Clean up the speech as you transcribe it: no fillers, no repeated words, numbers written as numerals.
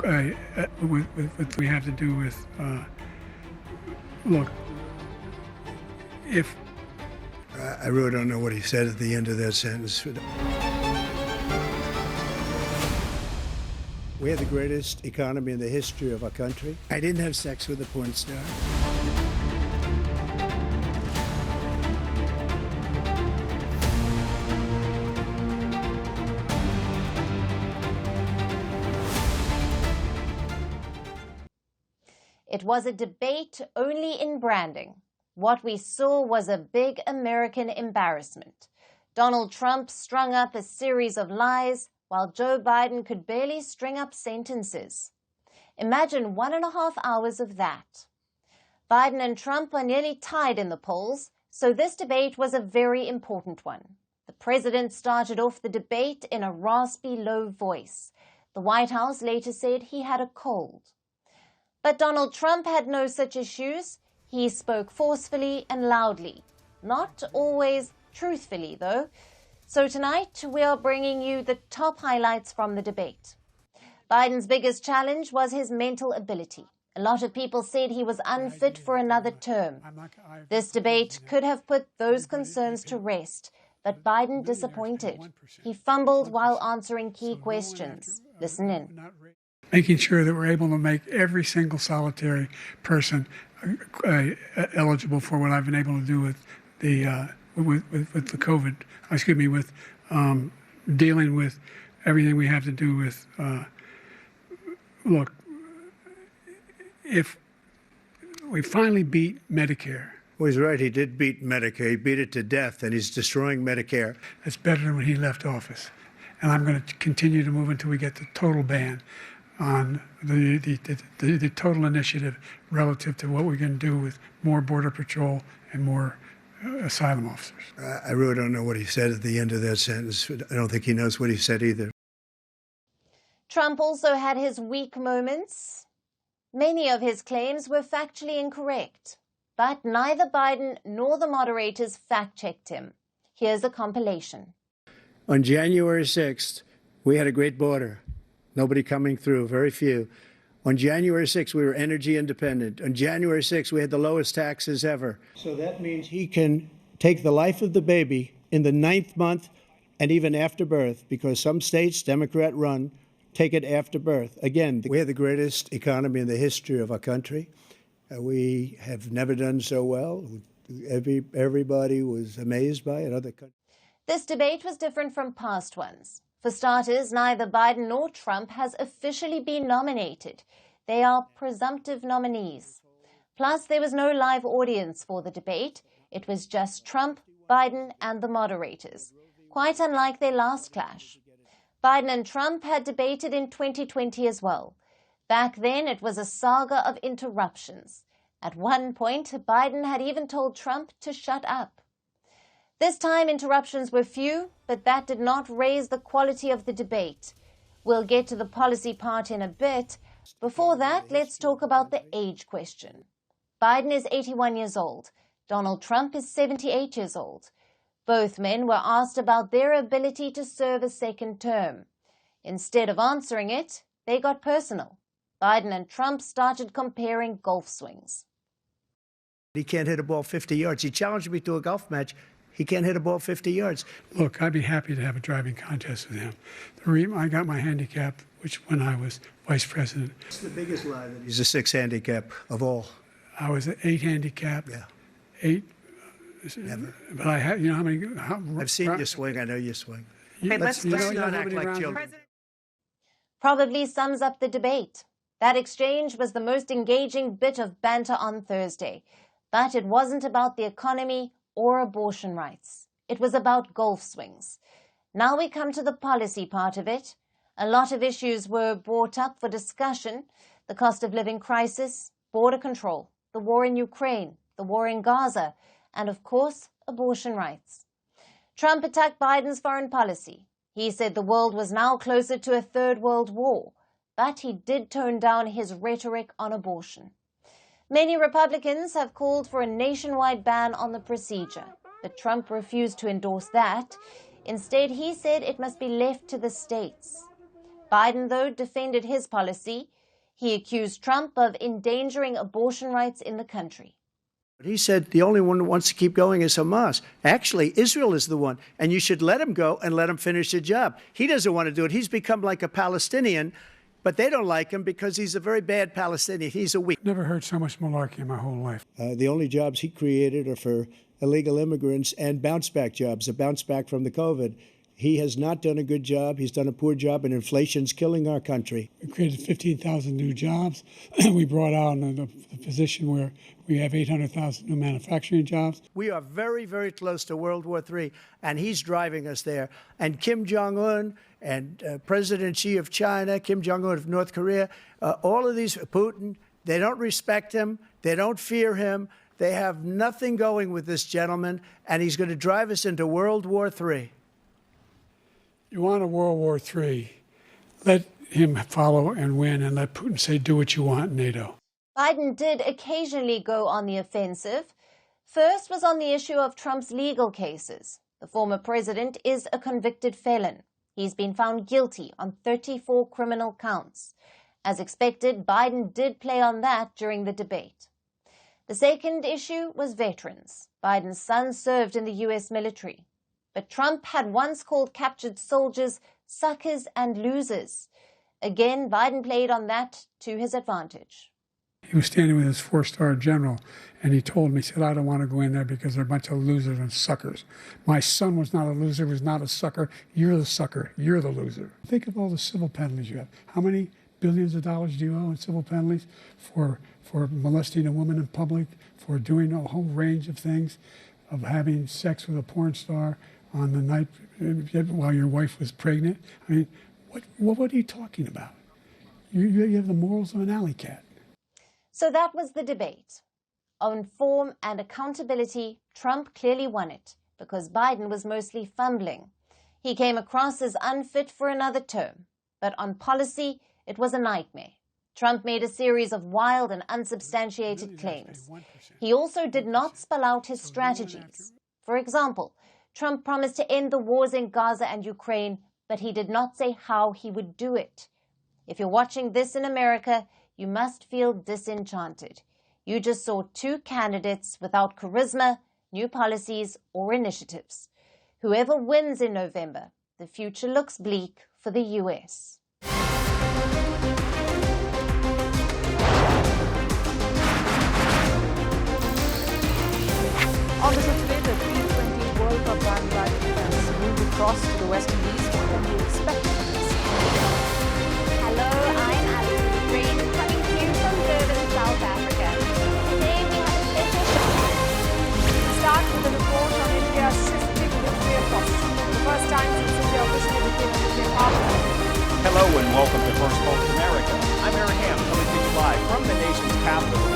what we have to do with, look, if... I really don't know what he said at the end of that sentence. We had the greatest economy in the history of our country. I didn't have sex with a porn star. It was a debate only in branding. What we saw was a big American embarrassment. Donald Trump strung up a series of lies, while Joe Biden could barely string up sentences. Imagine 1.5 hours of that. Biden and Trump are nearly tied in the polls, so this debate was a very important one. The president started off the debate in a raspy, low voice. The White House later said he had a cold. But Donald Trump had no such issues. He spoke forcefully and loudly. Not always truthfully, though. So tonight, we are bringing you the top highlights from the debate. Biden's biggest challenge was his mental ability. A lot of people said he was unfit for another term. This debate could have put those concerns to rest, but Biden disappointed. He fumbled while answering key questions. Listen in. Making sure that we're able to make every single solitary person eligible for what I've been able to do with the COVID. With dealing with everything we have to do with. Look, if we finally beat Medicare. Well, he's right. He did beat Medicare. He beat it to death, and he's destroying Medicare. That's better than when he left office. And I'm going to continue to move until we get the total ban on the total initiative relative to what we're going to do with more Border Patrol and more asylum officers. I really don't know what he said at the end of that sentence. I don't think he knows what he said either. Trump also had his weak moments. Many of his claims were factually incorrect, but neither Biden nor the moderators fact-checked him. Here's a compilation. On January 6th, we had a great border. Nobody coming through, very few. On January 6th, we were energy independent. On January 6th, we had the lowest taxes ever. So that means he can take the life of the baby in the 9th month and even after birth, because some states, Democrat run, take it after birth. Again, we had the greatest economy in the history of our country. We have never done so well. Everybody was amazed by it. Other countries. This debate was different from past ones. For starters, neither Biden nor Trump has officially been nominated. They are presumptive nominees. Plus, there was no live audience for the debate. It was just Trump, Biden, and the moderators, quite unlike their last clash. Biden and Trump had debated in 2020 as well. Back then, it was a saga of interruptions. At one point, Biden had even told Trump to shut up. This time, interruptions were few, but that did not raise the quality of the debate. We'll get to the policy part in a bit. Before that, let's talk about the age question. Biden is 81 years old. Donald Trump is 78 years old. Both men were asked about their ability to serve a second term. Instead of answering it, they got personal. Biden and Trump started comparing golf swings. He can't hit a ball 50 yards. He challenged me to a golf match. He can't hit a ball 50 yards. Look, I'd be happy to have a driving contest with him. I got my handicap, which when I was vice president. It's the biggest lie that he's a 6 handicap of all. I was an 8 handicap. Yeah. 8. Never. But I had, you know how many... I've seen you swing. I know you swing. Let's not act like children. Probably sums up the debate. That exchange was the most engaging bit of banter on Thursday. But it wasn't about the economy or abortion rights. It was about golf swings. Now we come to the policy part of it. A lot of issues were brought up for discussion: the cost of living crisis, border control, the war in Ukraine, the war in Gaza, and of course, abortion rights. Trump attacked Biden's foreign policy. He said the world was now closer to a third world war, but he did tone down his rhetoric on abortion. Many Republicans have called for a nationwide ban on the procedure, but Trump refused to endorse that. Instead, he said it must be left to the states. Biden, though, defended his policy. He accused Trump of endangering abortion rights in the country. He said the only one who wants to keep going is Hamas. Actually, Israel is the one, and you should let him go and let him finish the job. He doesn't want to do it. He's become like a Palestinian, but they don't like him because he's a very bad Palestinian. He's a weak. Never heard so much malarkey in my whole life. The only jobs he created are for illegal immigrants and bounce-back jobs, a bounce back from the COVID. He has not done a good job. He's done a poor job, and inflation's killing our country. We created 15,000 new jobs. We brought out the position where we have 800,000 new manufacturing jobs. We are very, very close to World War III, and he's driving us there. And Kim Jong-un and President Xi of China, Kim Jong-un of North Korea, all of these, Putin, they don't respect him. They don't fear him. They have nothing going with this gentleman, and he's going to drive us into World War III. You want a World War III, let him follow and win, and let Putin say, do what you want, NATO. Biden did occasionally go on the offensive. First was on the issue of Trump's legal cases. The former president is a convicted felon. He's been found guilty on 34 criminal counts. As expected, Biden did play on that during the debate. The second issue was veterans. Biden's son served in the U.S. military. But Trump had once called captured soldiers suckers and losers. Again, Biden played on that to his advantage. He was standing with his four-star general, and he told me, he said, I don't want to go in there because they're a bunch of losers and suckers. My son was not a loser, was not a sucker. You're the sucker. You're the loser. Think of all the civil penalties you have. How many billions of dollars do you owe in civil penalties for molesting a woman in public, for doing a whole range of things, of having sex with a porn star on the night while your wife was pregnant? I mean, what are you talking about? You have the morals of an alley cat. So that was the debate. On form and accountability, Trump clearly won it because Biden was mostly fumbling. He came across as unfit for another term. But on policy, it was a nightmare. Trump made a series of wild and unsubstantiated claims. He also did not spell out his strategies. For example, Trump promised to end the wars in Gaza and Ukraine, but he did not say how he would do it. If you're watching this in America, you must feel disenchanted. You just saw two candidates without charisma, new policies, or initiatives. Whoever wins in November, the future looks bleak for the U.S. On the show today, the T20 World Cup bandwagon fans move across to the West Indies. What can we expect from this? Hello, I'm Alyson le Grange, coming to you from Durban, South Africa. Today we have a special show. We start with a report on India's shifting nuclear posture. The first time since India officially became a nuclear power. Hello and welcome to Firstpost America. I'm Eric Ham, coming to you live from the nation's capital,